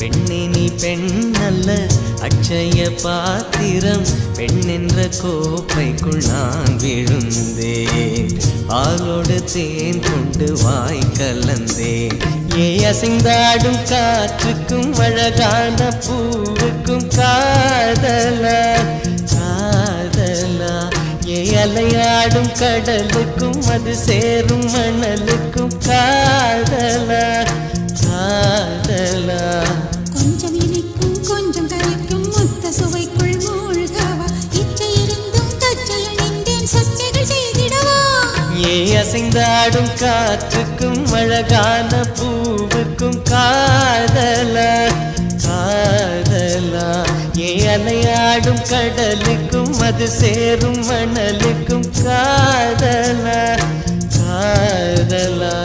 பெண்ணே நீ பெண்ணல்ல அட்சய பாத்திரம், பெண்ணென்ற கோப்பைக்குள் நான் விழுந்தேன். பாலோடு தேன் கொண்டு வாய் கலந்தேன். ஏ அசைந்தாடும் காற்றுக்கும் அழகான பூவுக்கும் காதலா காதலா, ஏ அலையாடும் கடலுக்கும் அது சேரும் மணலுக்கும் காதலா காதலா. கொஞ்சம் இனிக்கும் கொஞ்சம் கரைக்கும் முத்த சுவைக்குள் மூழ்கவா, இச்சை இருந்தும் தச்சையணிந்தேன் சச்சைகள் செய்திடவா. ஏ அசைந்தாடும் காற்றுக்கும் அழகான பூவுக்கும் காதலா காதலா, ஏ அலையாடும் கடலுக்கும் அது சேரும் மணலுக்கும் காதலா காதலா.